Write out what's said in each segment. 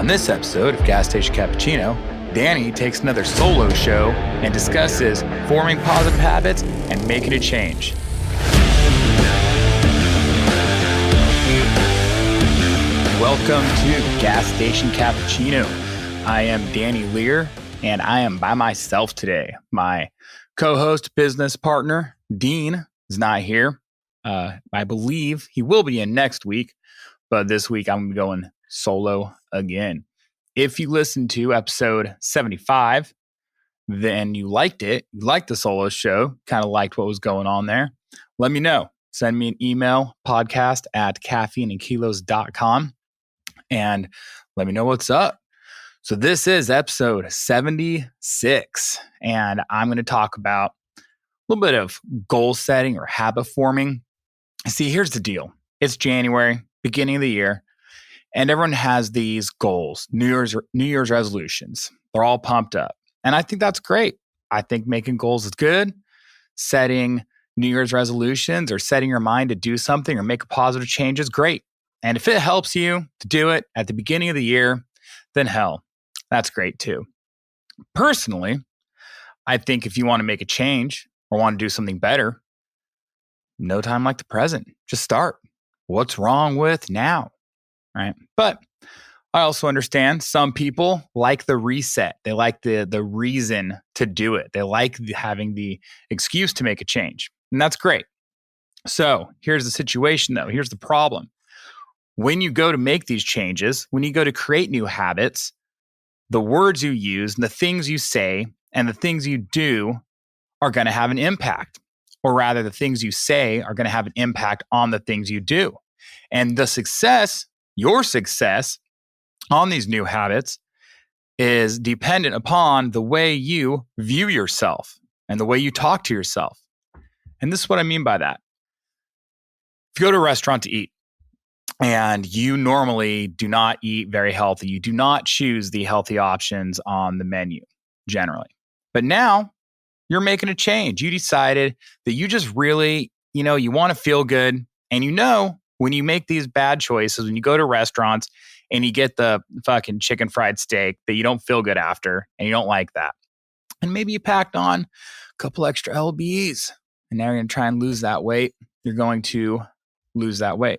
On this episode of Gas Station Cappuccino, Danny takes another solo show and discusses forming positive habits and making a change. Welcome to Gas Station Cappuccino. I am Danny Lehr, and I am by myself today. My co-host, business partner, Dean, is not here. I believe he will be in next week, but this week I'm going solo again. If you listened to episode 75, then you liked it. You liked the solo show, kind of liked what was going on there. Let me know. Send me an email, podcast@caffeineandkilos.com, and let me know what's up. So this is episode 76, and I'm going to talk about a little bit of goal setting or habit forming. See, here's the deal. It's January, beginning of the year. And everyone has these goals, New Year's resolutions. They're all pumped up. And I think that's great. I think making goals is good. Setting New Year's resolutions or setting your mind to do something or make a positive change is great. And if it helps you to do it at the beginning of the year, then hell, that's great too. Personally, I think if you want to make a change or want to do something better, no time like the present. Just start. What's wrong with now? Right. But I also understand some people like the reset. They like the reason to do it. They like having the excuse to make a change. And that's great. So here's the situation though. Here's the problem. When you go to make these changes, when you go to create new habits, the words you use and the things you say and the things you do are going to have an impact. Or rather, the things you say are going to have an impact on the things you do. And the success, your success on these new habits is dependent upon the way you view yourself and the way you talk to yourself. And this is what I mean by that. If you go to a restaurant to eat and you normally do not eat very healthy, you do not choose the healthy options on the menu generally. But now you're making a change. You decided that you just really, you want to feel good. And when you make these bad choices, when you go to restaurants and you get the fucking chicken fried steak that you don't feel good after and you don't like that. And maybe you packed on a couple extra lbs and now you're going to try and lose that weight. You're going to lose that weight.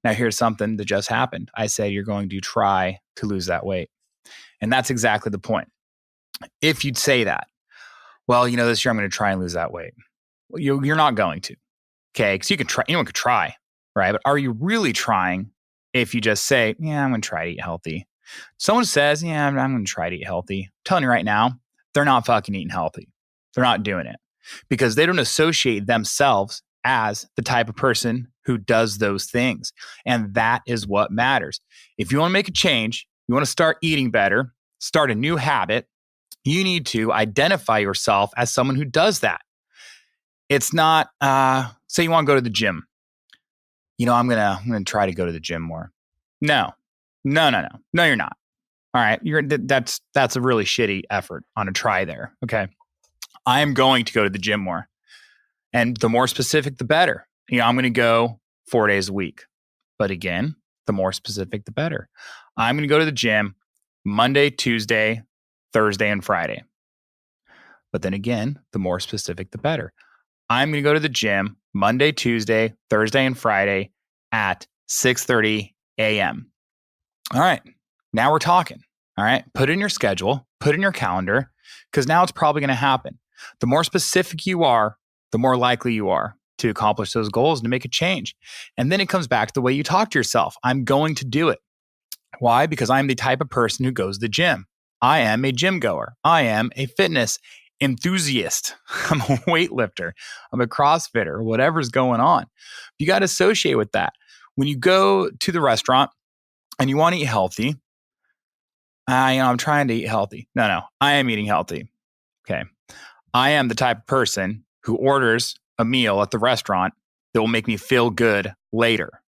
Now here's something that just happened. I said you're going to try to lose that weight. And that's exactly the point. If you'd say that, well, this year I'm going to try and lose that weight. Well, you're not going to, okay? Because you can try. Anyone could try, right? But are you really trying if you just say, yeah, I'm going to try to eat healthy? Someone says, yeah, I'm going to try to eat healthy. I'm telling you right now, they're not fucking eating healthy. They're not doing it because they don't associate themselves as the type of person who does those things. And that is what matters. If you want to make a change, you want to start eating better, start a new habit, you need to identify yourself as someone who does that. It's not, say you want to go to the gym. I'm gonna try to go to the gym more. No, you're not. All right, that's a really shitty effort on a try there. Okay, I am going to go to the gym more, and the more specific, the better. I'm going to go 4 days a week. But again, the more specific, the better. I'm going to go to the gym Monday, Tuesday, Thursday, and Friday. But then again, the more specific, the better. I'm going to go to the gym Monday, Tuesday, Thursday, and Friday at 6:30 a.m. All right. Now we're talking. All right. Put in your schedule, put in your calendar, because now it's probably going to happen. The more specific you are, the more likely you are to accomplish those goals and to make a change. And then it comes back to the way you talk to yourself. I'm going to do it. Why? Because I'm the type of person who goes to the gym. I am a gym goer. I am a fitness enthusiast. I'm a weightlifter. I'm a CrossFitter, whatever's going on. You got to associate with that. When you go to the restaurant and you want to eat healthy, I'm trying to eat healthy. No, I am eating healthy. Okay. I am the type of person who orders a meal at the restaurant that will make me feel good later.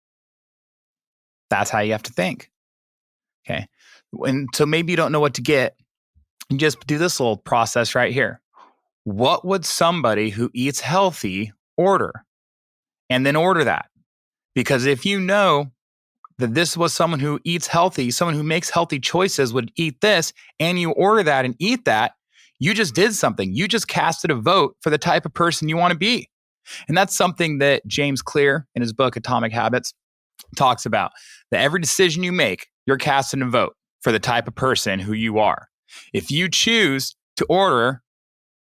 That's how you have to think. Okay. And so maybe you don't know what to get. You just do this little process right here. What would somebody who eats healthy order? And then order that. Because if you know that this was someone who eats healthy, someone who makes healthy choices would eat this, and you order that and eat that, you just did something. You just casted a vote for the type of person you want to be. And that's something that James Clear in his book, Atomic Habits, talks about, that every decision you make, you're casting a vote for the type of person who you are. If you choose to order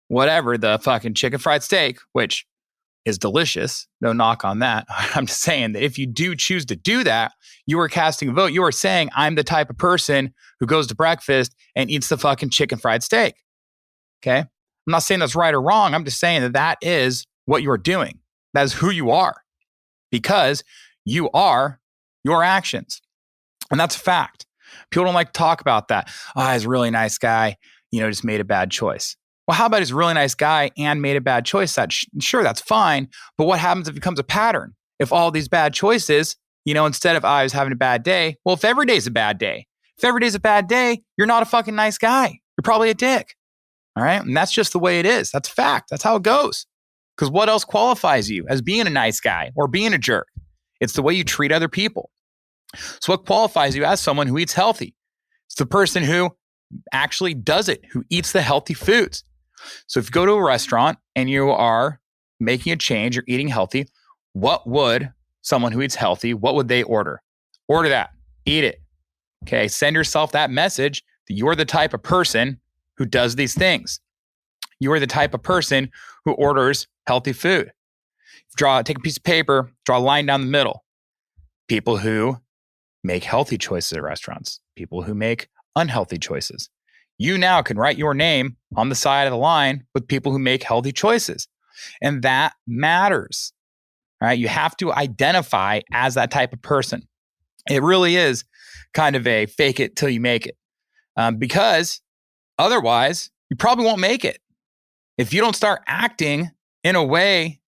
whatever, the fucking chicken fried steak, which is delicious, no knock on that. I'm just saying that if you do choose to do that, you are casting a vote. You are saying, I'm the type of person who goes to breakfast and eats the fucking chicken fried steak. Okay. I'm not saying that's right or wrong. I'm just saying that that is what you're doing. That is who you are, because you are your actions. And that's a fact. People don't like to talk about that. Oh, he's a really nice guy, just made a bad choice. Well, how about he's a really nice guy and made a bad choice? Sure, that's fine. But what happens if it becomes a pattern? If all these bad choices, instead of I was having a bad day, well, if every day's a bad day, you're not a fucking nice guy. You're probably a dick. All right. And that's just the way it is. That's fact. That's how it goes. Because what else qualifies you as being a nice guy or being a jerk? It's the way you treat other people. So what qualifies you as someone who eats healthy? It's the person who actually does it, who eats the healthy foods. So if you go to a restaurant and you are making a change, you're eating healthy, what would someone who eats healthy, what would they order? Order that. Eat it. Okay. Send yourself that message that you're the type of person who does these things. You are the type of person who orders healthy food. Take a piece of paper, draw a line down the middle. People who make healthy choices at restaurants, people who make unhealthy choices. You now can write your name on the side of the line with people who make healthy choices. And that matters, right? You have to identify as that type of person. It really is kind of a fake it till you make it, because otherwise you probably won't make it. If you don't start acting in a way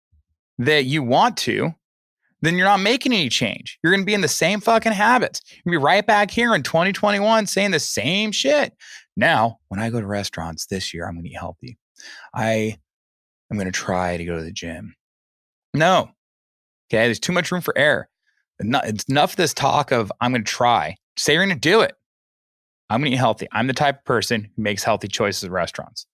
that you want to, then you're not making any change. You're going to be in the same fucking habits. You're going to be right back here in 2021 saying the same shit. Now, when I go to restaurants this year, I'm going to eat healthy. I am going to try to go to the gym. No. Okay. There's too much room for error. It's enough of this talk of I'm going to try. Say you're going to do it. I'm going to eat healthy. I'm the type of person who makes healthy choices at restaurants.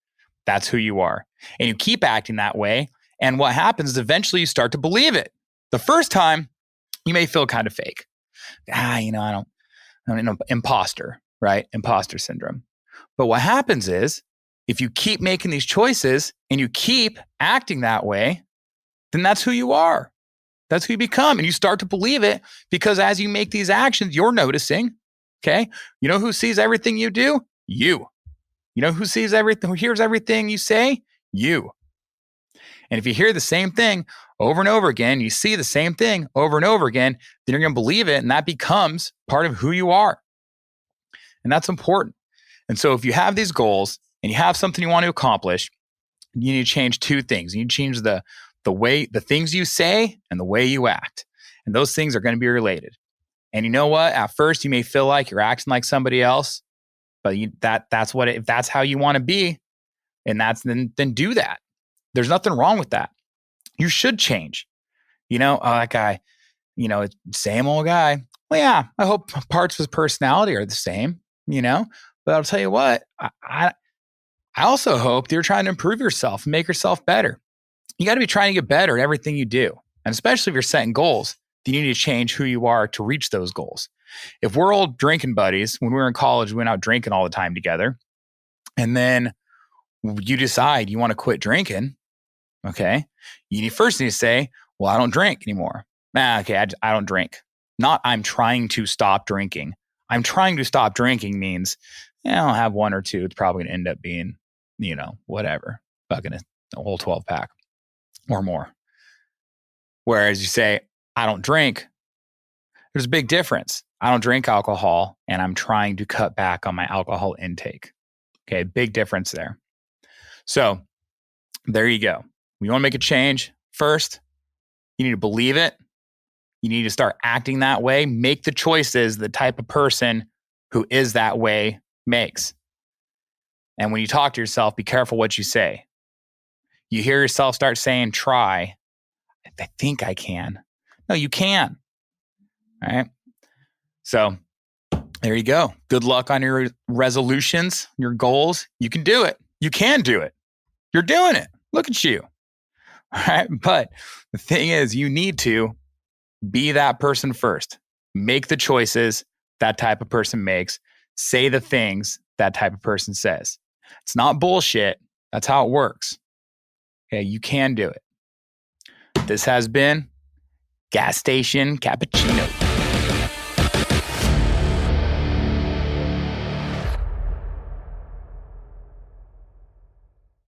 That's who you are. And you keep acting that way. And what happens is eventually you start to believe it. The first time, you may feel kind of fake. I don't, imposter, right? Imposter syndrome. But what happens is, if you keep making these choices and you keep acting that way, then that's who you are. That's who you become. And you start to believe it, because as you make these actions, you're noticing, okay? You know who sees everything you do? You. You know who sees everything, who hears everything you say? You. And if you hear the same thing over and over again, you see the same thing over and over again, then you're going to believe it. And that becomes part of who you are. And that's important. And so if you have these goals and you have something you want to accomplish, you need to change two things. You need to change the things you say and the way you act. And those things are going to be related. And you know what? At first, you may feel like you're acting like somebody else, but if that's how you want to be, and then do that. There's nothing wrong with that. You should change. That guy, same old guy. Well, yeah, I hope parts of his personality are the same, but I'll tell you what, I also hope that you're trying to improve yourself and make yourself better. You got to be trying to get better at everything you do. And especially if you're setting goals, then you need to change who you are to reach those goals. If we're old drinking buddies, when we were in college, we went out drinking all the time together. And then you decide you want to quit drinking. Okay. You first need to say, well, I don't drink anymore. Okay. I don't drink. Not I'm trying to stop drinking. I'm trying to stop drinking means, I'll have one or two. It's probably going to end up being, whatever, fucking a whole 12 pack or more. Whereas you say, I don't drink, there's a big difference. I don't drink alcohol and I'm trying to cut back on my alcohol intake. Okay. Big difference there. So there you go. When you want to make a change, first, you need to believe it. You need to start acting that way. Make the choices the type of person who is that way makes. And when you talk to yourself, be careful what you say. You hear yourself start saying, try. I think I can. No, you can. All right. So there you go. Good luck on your resolutions, your goals. You can do it. You can do it. You're doing it. Look at you. All right. But the thing is, you need to be that person first. Make the choices that type of person makes. Say the things that type of person says. It's not bullshit. That's how it works. Okay. You can do it. This has been Gas Station Cappuccino.